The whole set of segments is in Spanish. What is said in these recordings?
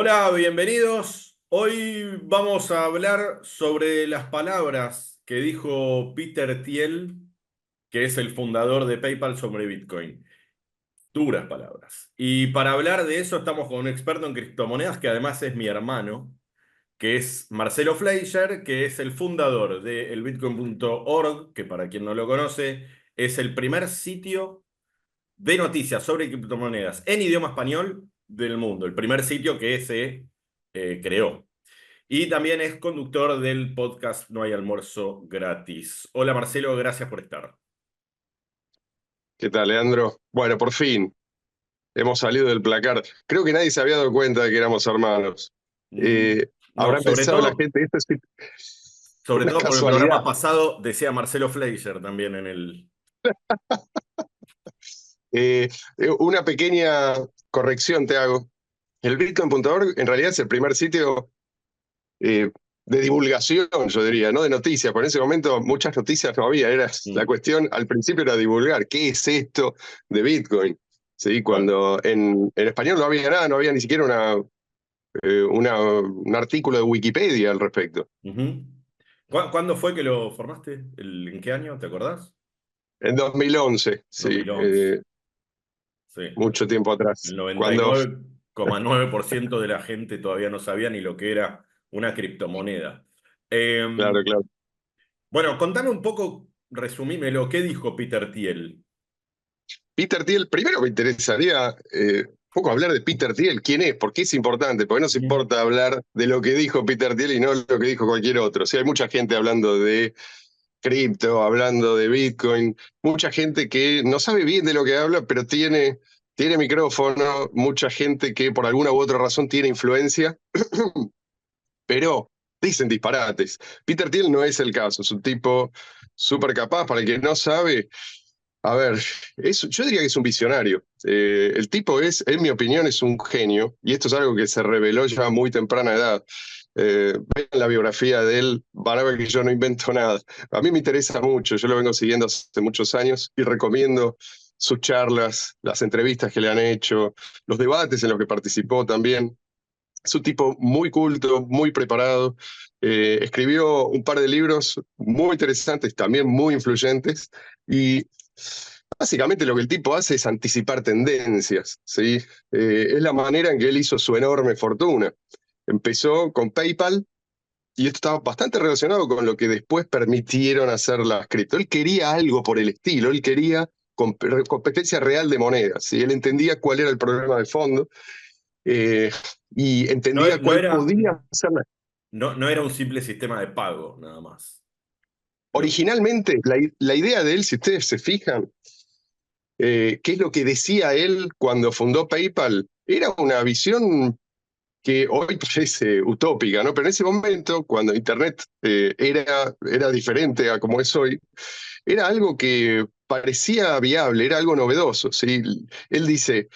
Hola, bienvenidos. Hoy vamos a hablar sobre las palabras que dijo Peter Thiel, que es el fundador de PayPal sobre Bitcoin. Duras palabras. Y para hablar de eso estamos con un experto en criptomonedas que además es mi hermano, que es Marcelo Fleischer, que es el fundador de elbitcoin.org, que para quien no lo conoce, es el primer sitio de noticias sobre criptomonedas en idioma español del mundo, el primer sitio que se creó. Y también es conductor del podcast No hay almuerzo gratis. Hola Marcelo, gracias por estar. ¿Qué tal, Leandro? Bueno, por fin, hemos salido del placar. Creo que nadie se había dado cuenta de que éramos hermanos. Mm, no, Habrá pensado la gente, esto es sobre una todo por el programa casualidad. pasado, decía Marcelo Fleischer también en el... Eh, una pequeña corrección te hago. El Bitcoin.org en realidad es el primer sitio eh, de divulgación, yo diría, no de noticias. Por ese momento muchas noticias no había. La Mm, cuestión al principio era divulgar qué es esto de Bitcoin. ¿Sí? claro. Cuando en español no había nada, no había ni siquiera un artículo de Wikipedia al respecto. Ujú. ¿Cuándo fue que lo formaste? ¿En qué año? ¿Te acordás? En 2011, sí, 2011. Sí. mucho tiempo El atrás. noventa y Cuando, nueve coma nueve por ciento de la gente todavía no sabía ni lo que era una criptomoneda. claro, claro. Bueno, contame un poco, resumímelo, ¿qué dijo Peter Thiel? Peter Thiel, primero me interesaría un poco hablar de Peter Thiel, quién es, por qué es importante, porque no se Ujú. importa hablar de lo que dijo Peter Thiel y no lo que dijo cualquier otro. O sea, hay mucha gente hablando de cripto, hablando de Bitcoin, mucha gente que no sabe bien de lo que habla, pero tiene micrófono, mucha gente que por alguna u otra razón tiene influencia, pero dicen disparates. Peter Thiel no es el caso, es un tipo súper capaz, para el que no sabe, a ver, yo diría que es un visionario. El tipo es, en mi opinión, es un genio, y esto es algo que se reveló ya a muy temprana edad. Vean la biografía de él, van a ver que yo no invento nada. A mí me interesa mucho, yo lo vengo siguiendo hace muchos años y recomiendo sus charlas, las entrevistas que le han hecho, los debates en los que participó también. Es un tipo muy culto, muy preparado. Escribió un par de libros muy interesantes, también muy influyentes. Y básicamente lo que el tipo hace es anticipar tendencias, ¿sí? Es la manera en que él hizo su enorme fortuna. Empezó con PayPal y esto estaba bastante relacionado con lo que después permitieron hacer las cripto. Él quería algo por el estilo, él quería competencia real de monedas, ¿sí? Él entendía cuál era el problema de fondo eh, y No, entendía no cuál era, podía ser no era un simple sistema de pago, nada más. Lo que... originalmente la idea de él, si ustedes se fijan, qué es lo que decía él cuando fundó PayPal, era una visión que hoy parece utópica, ¿no? Pero en ese momento, cuando Internet era diferente a como es hoy, era algo que parecía viable, era algo novedoso, ¿sí? Él dice,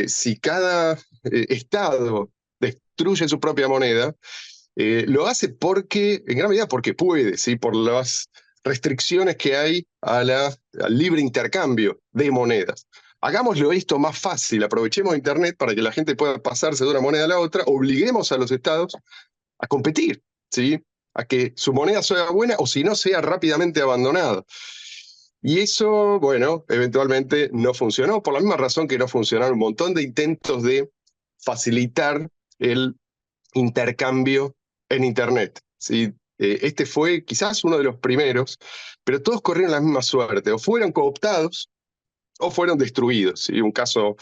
si cada estado destruye su propia moneda, lo hace porque, en gran medida porque puede, ¿sí? Por las restricciones que hay al libre intercambio de monedas. Hagámoslo esto más fácil, aprovechemos Internet para que la gente pueda pasarse de una moneda a la otra, obliguemos a los estados a competir, ¿sí? A que su moneda sea buena o si no sea rápidamente abandonada. Y eso, bueno, eventualmente no funcionó, por la misma razón que no funcionaron un montón de intentos de facilitar el intercambio en Internet, ¿sí? Este fue quizás uno de los primeros, pero todos corrieron la misma suerte, o fueron cooptados o fueron destruidos, ¿sí? Un caso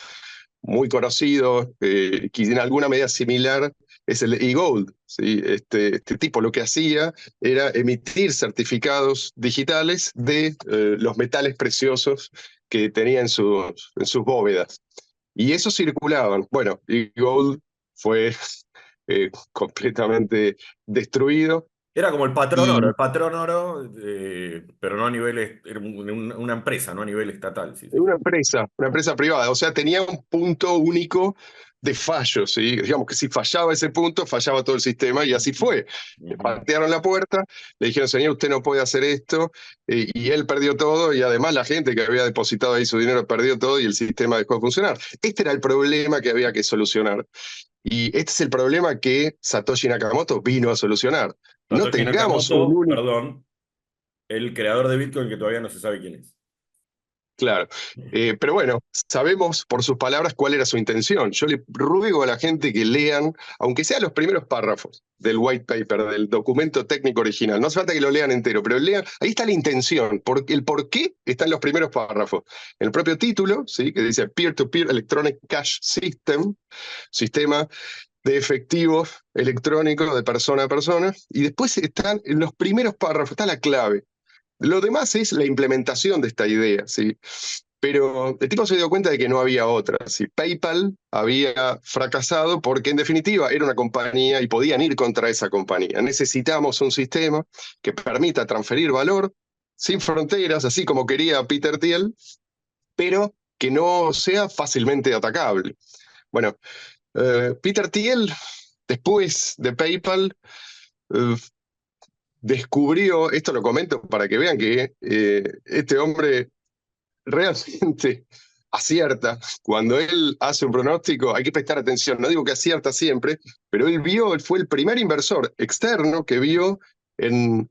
muy conocido, que en alguna medida similar, es el de eGold, ¿sí? Este tipo lo que hacía era emitir certificados digitales de los metales preciosos que tenía en sus bóvedas. Y esos circulaban. Bueno, eGold fue completamente destruido. Era como Y el patrón oro, pero no a nivel, era una empresa, no a nivel estatal, sí, sí. una empresa privada, o sea, tenía un punto único de fallo, ¿sí? Digamos que si fallaba ese punto, fallaba todo el sistema y así fue. Le Ujú. patearon la puerta, le dijeron, señor, usted no puede hacer esto, y él perdió todo y además la gente que había depositado ahí su dinero perdió todo y el sistema dejó de funcionar. Este era el problema que había que solucionar. Y este es el problema que Satoshi Nakamoto vino a solucionar. No Satoshi tengamos un Nakamoto, único. perdón, el creador de Bitcoin que todavía no se sabe quién es. Claro. Pero bueno, sabemos por sus palabras cuál era su intención. Yo le ruego a la gente que lean, aunque sean los primeros párrafos del white paper, del documento técnico original. No hace falta que lo lean entero, pero lean, ahí está la intención, el por qué está en los primeros párrafos. En el propio título, ¿sí? Que dice Peer-to-Peer Electronic Cash System, sistema de efectivo electrónico de persona a persona, y después están en los primeros párrafos, está la clave. Lo demás es la implementación de esta idea, ¿sí? Pero el tipo se dio cuenta de que no había otra. ¿Sí? PayPal había fracasado porque en definitiva era una compañía y podían ir contra esa compañía. Necesitamos un sistema que permita transferir valor sin fronteras, así como quería Peter Thiel, pero que no sea fácilmente atacable. Bueno, Peter Thiel, después de PayPal, eh, descubrió, esto lo comento para que vean que este hombre realmente acierta. Cuando él hace un pronóstico, hay que prestar atención. No digo que acierta siempre, pero él fue el primer inversor externo que vio en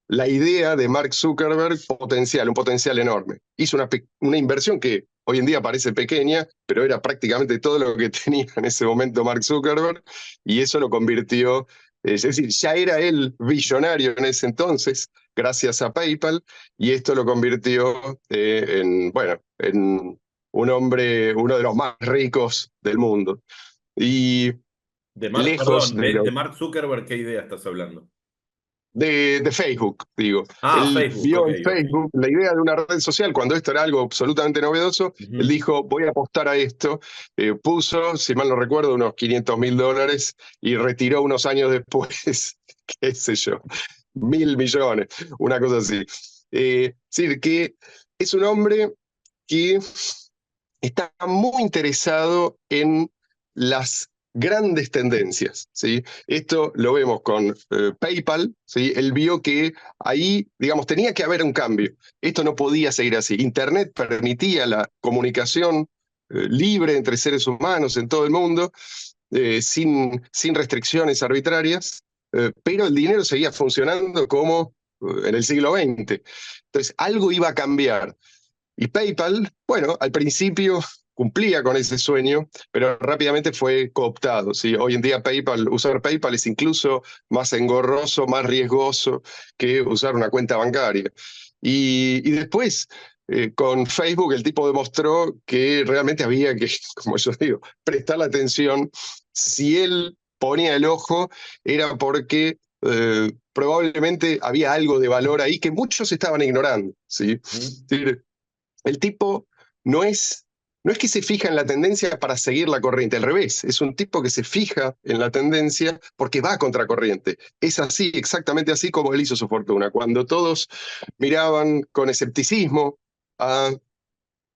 la idea de Mark Zuckerberg un potencial enorme. Hizo una inversión que hoy en día parece pequeña, pero era prácticamente todo lo que tenía en ese momento Mark Zuckerberg, y eso lo convirtió, es decir, ya era él billonario en ese entonces, gracias a PayPal, y esto lo convirtió bueno, en un hombre, uno de los más ricos del mundo. Y lejos Perdón, de de lo Mark Zuckerberg, ¿qué idea estás hablando? de Facebook, digo. Ah, Él Facebook, vio ok, en ok. Facebook la idea de una red social cuando esto era algo absolutamente novedoso. Él Ujú. dijo, voy a apostar a esto. Puso, si mal no recuerdo, unos $500.000 y retiró unos años después, qué sé yo, 1.000 millones, una cosa así. Sí, que es un hombre que está muy interesado en las grandes tendencias, ¿sí? Esto lo vemos con PayPal, ¿sí? Él vio que ahí, digamos, tenía que haber un cambio. Esto no podía seguir así. Internet permitía la comunicación libre entre seres humanos en todo el mundo, sin restricciones arbitrarias, pero el dinero seguía funcionando como en el siglo XX. Entonces, algo iba a cambiar. Y PayPal, bueno, al principio cumplía con ese sueño, pero rápidamente fue cooptado. ¿Sí? Hoy en día usar PayPal es incluso más engorroso, más riesgoso que usar una cuenta bancaria. Y después, con Facebook, el tipo demostró que realmente había que, como yo digo, prestar la atención. Si él ponía el ojo, era porque probablemente había algo de valor ahí que muchos estaban ignorando. ¿Sí? Mm. Es decir, el tipo no es, no es que se fija en la tendencia para seguir la corriente, al revés, es un tipo que se fija en la tendencia porque va a contracorriente. Es así, exactamente así como él hizo su fortuna. Cuando todos miraban con escepticismo a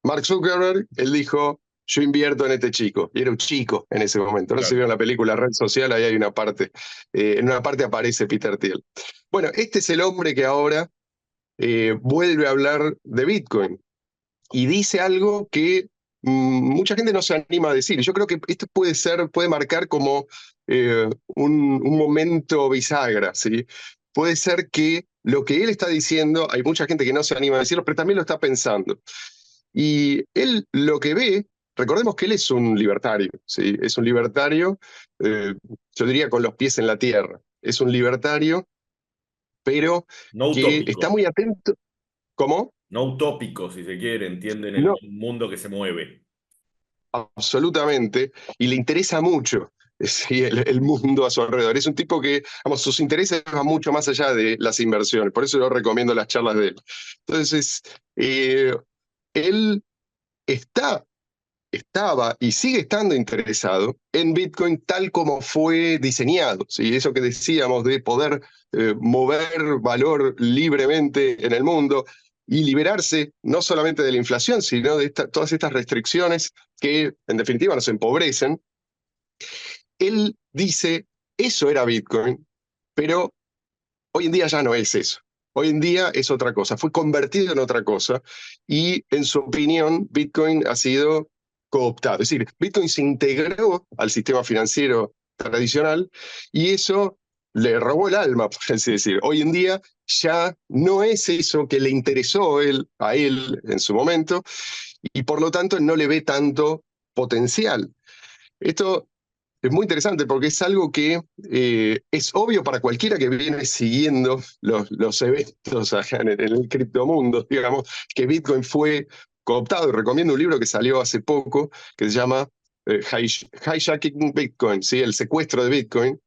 Mark Zuckerberg, él dijo, yo invierto en este chico. Y era un chico en ese momento. No sé si Claro. vieron la película Red Social, ahí hay una parte. En una parte aparece Peter Thiel. Bueno, este es el hombre que ahora vuelve a hablar de Bitcoin y dice algo que mucha gente no se anima a decir. Yo creo que esto puede marcar como un momento bisagra, ¿sí? Puede ser que lo que él está diciendo, hay mucha gente que no se anima a decirlo, pero también lo está pensando. Y él lo que ve, recordemos que él es un libertario, ¿sí? Es un libertario, eh, yo diría con los pies en la tierra. Es un libertario, pero No que está utópico, muy atento. ¿Cómo? no utópico, si se quiere, entienden en No, un mundo que se mueve. absolutamente, y le interesa mucho sí, el mundo a su alrededor. Es un tipo que, vamos, sus intereses van mucho más allá de las inversiones, por eso yo recomiendo las charlas de él. Entonces, él está, estaba y sigue estando interesado en Bitcoin tal como fue diseñado, ¿sí? Eso que decíamos de poder mover valor libremente en el mundo y liberarse no solamente de la inflación, sino de todas estas restricciones que en definitiva nos empobrecen. Él dice, eso era Bitcoin, pero hoy en día ya no es eso. Hoy en día es otra cosa, fue convertido en otra cosa y en su opinión Bitcoin ha sido cooptado. Es decir, Bitcoin se integró al sistema financiero tradicional y eso le robó el alma, por así decir. Hoy en día ya no es eso que le interesó a él en su momento y por lo tanto no le ve tanto potencial. Esto es muy interesante porque es algo que es obvio para cualquiera que viene siguiendo los eventos acá en el criptomundo, digamos, que Bitcoin fue cooptado. Y recomiendo un libro que salió hace poco que se llama Hijacking Bitcoin, ¿sí? El secuestro de Bitcoin.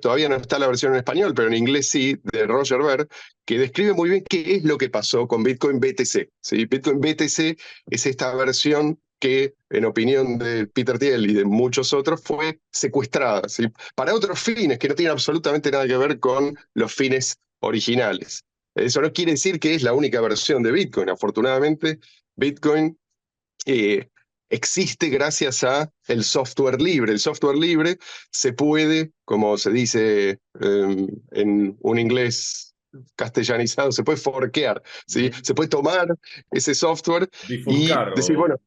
Todavía no está la versión en español, pero en inglés sí, de Roger Ver, que describe muy bien qué es lo que pasó con Bitcoin BTC. ¿Sí? Bitcoin BTC es esta versión que, en opinión de Peter Thiel y de muchos otros, fue secuestrada, ¿sí? Para otros fines que no tienen absolutamente nada que ver con los fines originales. Eso no quiere decir que es la única versión de Bitcoin. Afortunadamente, Bitcoin eh, existe gracias a el software libre. El software libre se puede, como se dice en un inglés castellanizado, se puede forquear, ¿sí? Ujú. Se puede tomar ese software y Bifurcar decir, bueno,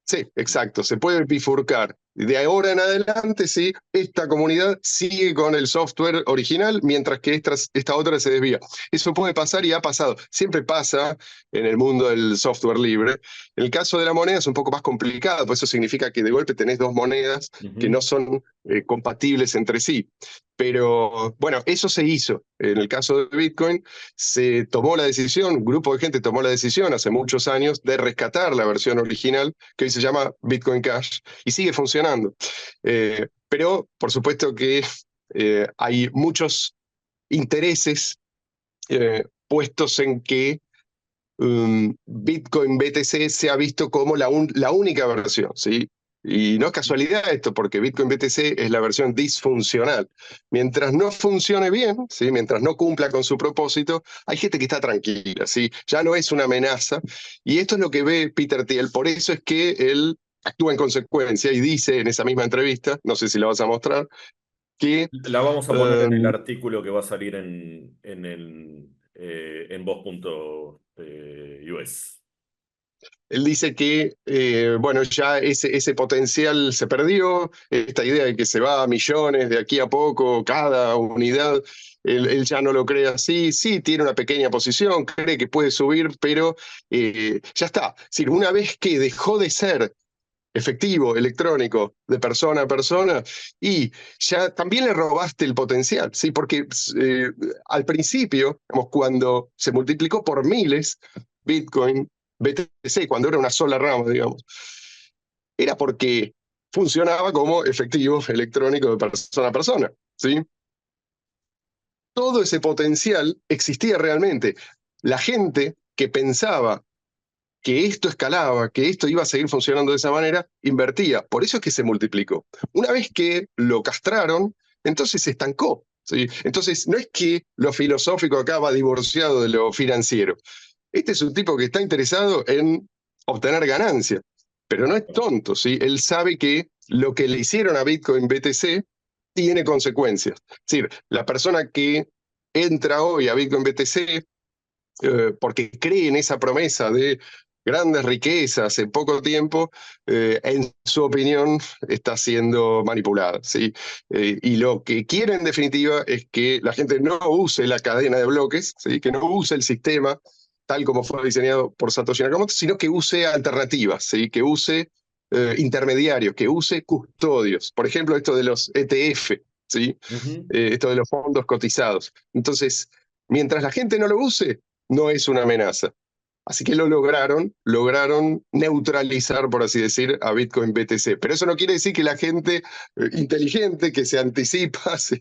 sí, exacto, se puede bifurcar. De ahora en adelante, sí, esta comunidad sigue con el software original, mientras que esta otra se desvía. Eso puede pasar y ha pasado. Siempre pasa en el mundo del software libre. En el caso de la moneda es un poco más complicado, pues eso significa que de golpe tenés dos monedas que no Ujú. son compatibles entre sí. Pero bueno, eso se hizo. En el caso de Bitcoin, se tomó la decisión, un grupo de gente tomó la decisión hace muchos años de rescatar la versión original que hoy se llama Bitcoin Cash, y sigue funcionando. Pero, por supuesto que hay muchos intereses puestos en que Bitcoin BTC se ha visto como la única versión, ¿sí? Y no es casualidad esto, porque Bitcoin BTC es la versión disfuncional. Mientras no funcione bien, ¿sí? Mientras no cumpla con su propósito, hay gente que está tranquila, ¿sí? Ya no es una amenaza. Y esto es lo que ve Peter Thiel. Por eso es que él actúa en consecuencia y dice en esa misma entrevista, no sé si la vas a mostrar, que La vamos a poner en el um, artículo que va a salir en voz.us. él dice que, bueno, ya ese potencial se perdió, esta idea de que se va a millones de aquí a poco cada unidad, él ya no lo cree así, sí tiene una pequeña posición, cree que puede subir, pero ya está. Es decir, una vez que dejó de ser efectivo, electrónico, de persona a persona, y ya también le robaste el potencial, ¿sí? Porque al principio, digamos, cuando se multiplicó por miles Bitcoin, BTC, cuando era una sola rama, digamos, era porque funcionaba como efectivo electrónico de persona a persona, ¿sí? Todo ese potencial existía realmente. La gente que pensaba que esto escalaba, que esto iba a seguir funcionando de esa manera, invertía. Por eso es que se multiplicó. Una vez que lo castraron, entonces se estancó. ¿Sí? Entonces, no es que lo filosófico acá va divorciado de lo financiero. Este es un tipo que está interesado en obtener ganancias, pero no es tonto, ¿sí? Él sabe que lo que le hicieron a Bitcoin BTC tiene consecuencias. Es decir, la persona que entra hoy a Bitcoin BTC porque cree en esa promesa de grandes riquezas en poco tiempo, en su opinión está siendo manipulada, ¿sí? Y lo que quiere en definitiva es que la gente no use la cadena de bloques, ¿sí? Que no use el sistema tal como fue diseñado por Satoshi Nakamoto, sino que use alternativas, ¿sí? Que use intermediarios, que use custodios. Por ejemplo, esto de los ETF, ¿sí? Ujú. Esto de los fondos cotizados. Entonces, mientras la gente no lo use, no es una amenaza. Así que lograron neutralizar, por así decir, a Bitcoin BTC. Pero eso no quiere decir que la gente inteligente, que se anticipa, ¿sí?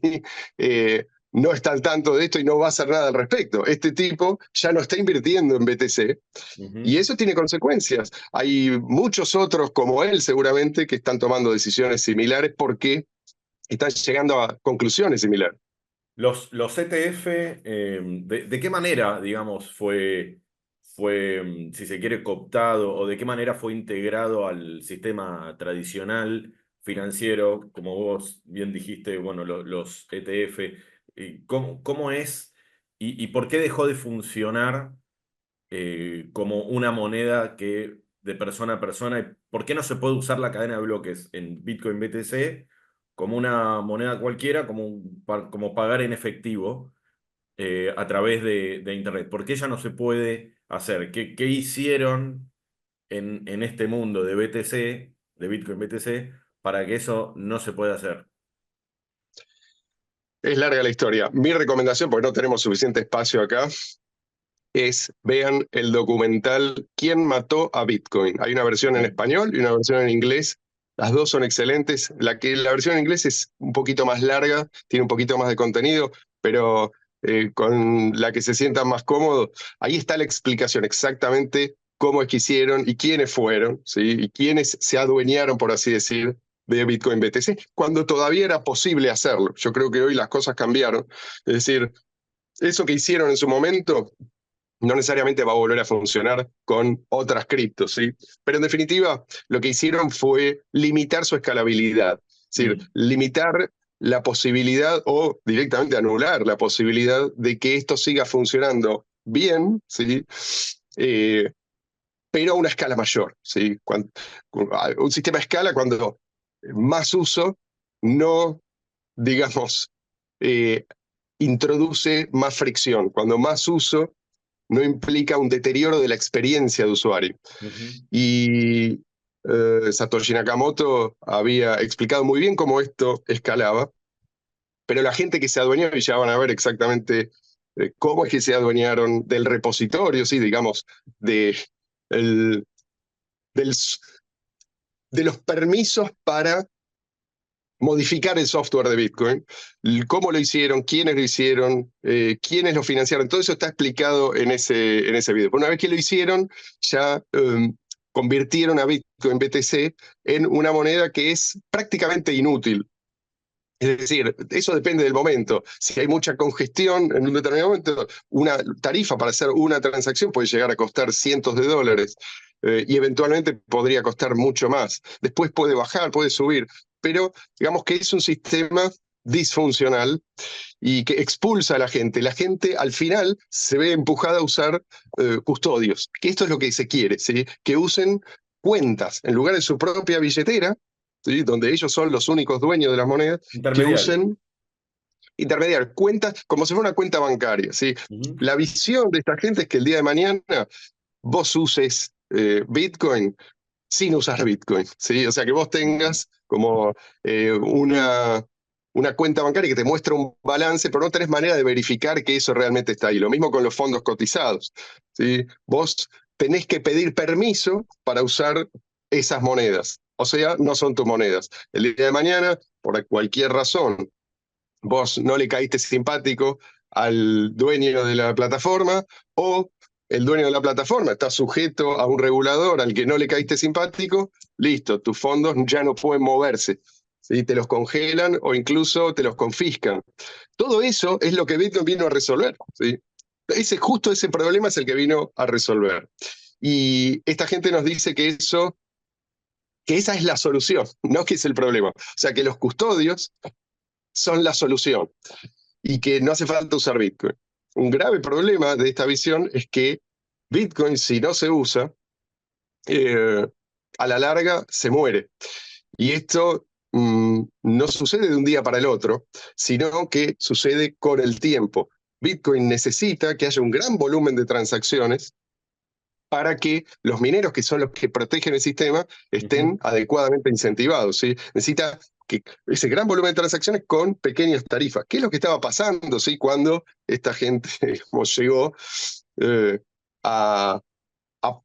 No está al tanto de esto y no va a hacer nada al respecto. Este tipo ya no está invirtiendo en BTC y Ujú. eso tiene consecuencias. Hay muchos otros como él seguramente que están tomando decisiones similares porque están llegando a conclusiones similares. Los ETF, ¿de qué manera, digamos, si se quiere, cooptado o de qué manera fue integrado al sistema tradicional financiero? Como vos bien dijiste, bueno, los ETF, ¿cómo es y por qué dejó de funcionar como una moneda que de persona a persona? ¿Y por qué no se puede usar la cadena de bloques en Bitcoin BTC como una moneda cualquiera, como pagar en efectivo a través de Internet? ¿Por qué ya no se puede hacer? ¿Qué hicieron en este mundo de BTC, de Bitcoin BTC, para que eso no se pueda hacer? Es larga la historia. Mi recomendación, porque no tenemos suficiente espacio acá, es vean el documental ¿Quién mató a Bitcoin? Hay una versión en Bien. español y una versión en inglés. Las dos son excelentes. La versión en inglés es un poquito más larga, tiene un poquito más de contenido, pero con la que se sientan más cómodos, ahí está la explicación exactamente cómo es que hicieron y quiénes fueron, ¿sí? Y quiénes se adueñaron, por así decir, de Bitcoin BTC, cuando todavía era posible hacerlo. Yo creo que hoy las cosas cambiaron. Es decir, eso que hicieron en su momento no necesariamente va a volver a funcionar con otras criptos, ¿sí? Pero en definitiva, lo que hicieron fue limitar su escalabilidad, es decir, Mm, limitar la posibilidad o directamente anular la posibilidad de que esto siga funcionando bien, ¿sí? Eh, pero a una escala mayor, ¿sí? Un sistema a escala cuando más uso no, digamos, eh, introduce más fricción. Cuando más uso no implica un deterioro de la experiencia de usuario. ujú. Y Satoshi Nakamoto había explicado muy bien cómo esto escalaba, pero la gente que se adueñó, y ya van a ver exactamente cómo es que se adueñaron del repositorio, sí, digamos, de, el, del, de los permisos para modificar el software de Bitcoin, cómo lo hicieron, quiénes lo hicieron, quiénes lo financiaron, todo eso está explicado en ese video. Pero una vez que lo hicieron, ya convirtieron a Bitcoin BTC en una moneda que es prácticamente inútil. Es decir, eso depende del momento. Si hay mucha congestión en un determinado momento, una tarifa para hacer una transacción puede llegar a costar cientos de dólares y eventualmente podría costar mucho más. Después puede bajar, puede subir, pero digamos que es un sistema disfuncional y que expulsa a la gente. La gente al final se ve empujada a usar custodios, que esto es lo que se quiere, ¿sí? Que usen cuentas en lugar de su propia billetera, ¿sí? Donde ellos son los únicos dueños de las monedas, que Intermediario. usen intermediarios, cuentas como si fuera una cuenta bancaria, ¿sí? Ujú. La visión de esta gente es que el día de mañana vos uses Bitcoin sin usar Bitcoin, ¿sí? O sea, que vos tengas como una cuenta bancaria que te muestra un balance, pero no tenés manera de verificar que eso realmente está ahí. Lo mismo con los fondos cotizados, ¿sí? Vos tenés que pedir permiso para usar esas monedas. O sea, no son tus monedas. El día de mañana, por cualquier razón, vos no le caíste simpático al dueño de la plataforma o el dueño de la plataforma está sujeto a un regulador al que no le caíste simpático, listo, tus fondos ya no pueden moverse. ¿Sí? Te los congelan o incluso te los confiscan. Todo eso es lo que Bitcoin vino a resolver. ¿Sí? Justo ese problema es el que vino a resolver. Y esta gente nos dice que esa es la solución, no que es el problema. O sea, que los custodios son la solución y que no hace falta usar Bitcoin. Un grave problema de esta visión es que Bitcoin, si no se usa, eh, a la larga se muere. Y esto no sucede de un día para el otro, sino que sucede con el tiempo. Bitcoin necesita que haya un gran volumen de transacciones para que los mineros, que son los que protegen el sistema, estén Ujú. adecuadamente incentivados, ¿sí? Necesita que ese gran volumen de transacciones con pequeñas tarifas. ¿Qué es lo que estaba pasando, ¿sí? Cuando esta gente llegó eh, a, a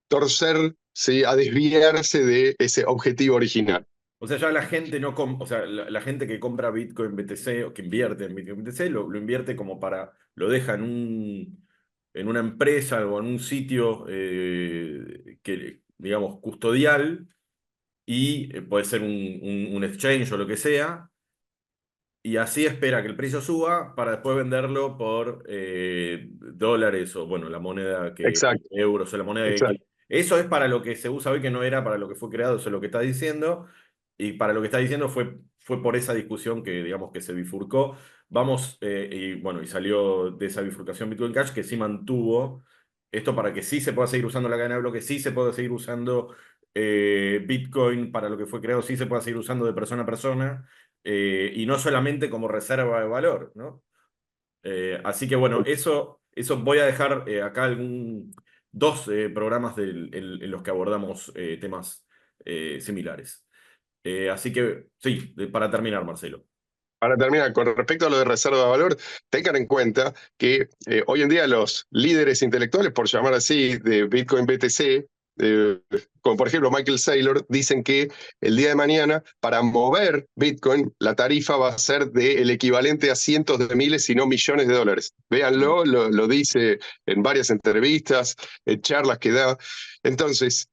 torcer, ¿sí? A desviarse de ese objetivo original? O sea, ya la gente no o sea, la gente que compra Bitcoin BTC o que invierte en Bitcoin BTC lo invierte como lo deja en una empresa o en un sitio que, digamos, custodial y puede ser un exchange o lo que sea, y así espera que el precio suba para después venderlo por dólares o, bueno, la moneda Exacto, euros o la moneda que... exacto. Eso es para lo que se usa hoy, que no era para lo que fue creado, eso es lo que está diciendo. Y para lo que está diciendo fue por esa discusión que, digamos, que se bifurcó. Vamos, y bueno, y salió de esa bifurcación Bitcoin Cash, que sí mantuvo. Esto para que sí se pueda seguir usando la cadena de bloques, sí se pueda seguir usando Bitcoin para lo que fue creado, sí se pueda seguir usando de persona a persona, y no solamente como reserva de valor, ¿no? Así que bueno, eso voy a dejar acá dos programas en los que abordamos temas similares. Así que sí, para terminar, Marcelo. Para terminar, con respecto a lo de reserva de valor, tengan en cuenta que hoy en día los líderes intelectuales, por llamar así, de Bitcoin BTC, como por ejemplo Michael Saylor, dicen que el día de mañana, para mover Bitcoin, la tarifa va a ser del equivalente a cientos de miles, si no millones de dólares. Véanlo, lo dice en varias entrevistas, en charlas que da. Entonces,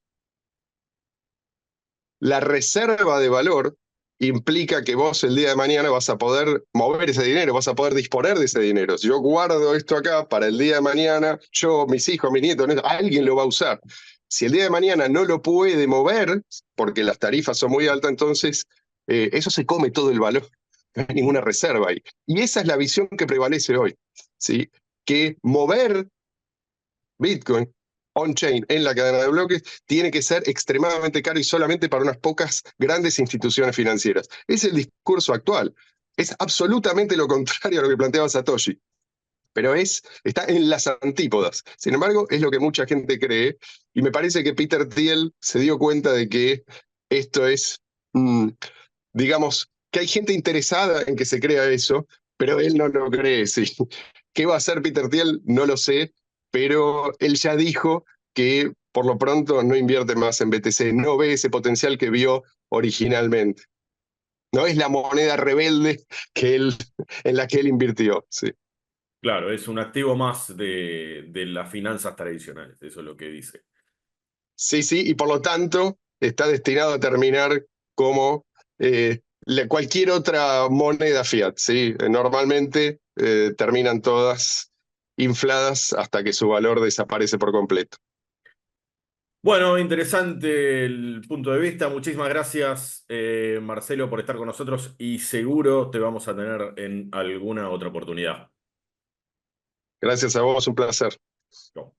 la reserva de valor implica que vos el día de mañana vas a poder mover ese dinero, vas a poder disponer de ese dinero. Si yo guardo esto acá para el día de mañana, yo, mis hijos, mis nietos, alguien lo va a usar. Si el día de mañana no lo puede mover, porque las tarifas son muy altas, entonces eso se come todo el valor. No hay ninguna reserva ahí. Y esa es la visión que prevalece hoy, ¿sí? Que mover Bitcoin on-chain en la cadena de bloques tiene que ser extremadamente caro y solamente para unas pocas grandes instituciones financieras. Es el discurso actual. Es absolutamente lo contrario a lo que planteaba Satoshi, pero está en las antípodas. Sin embargo, es lo que mucha gente cree y me parece que Peter Thiel se dio cuenta de que esto es, mm, digamos, que hay gente interesada en que se crea eso, pero él no lo cree, sí. ¿Qué va a hacer Peter Thiel? No lo sé, pero él ya dijo que por lo pronto no invierte más en BTC, no ve ese potencial que vio originalmente. No es la moneda rebelde en la que él invirtió. Sí, Claro, es un activo más de las finanzas tradicionales, eso es lo que dice. sí, sí, y por lo tanto está destinado a terminar como cualquier otra moneda fiat. ¿Sí? Normalmente terminan todas infladas hasta que su valor desaparece por completo. Bueno, interesante el punto de vista. Muchísimas gracias, Marcelo, por estar con nosotros y seguro te vamos a tener en alguna otra oportunidad. Gracias a vos, un placer. Chau.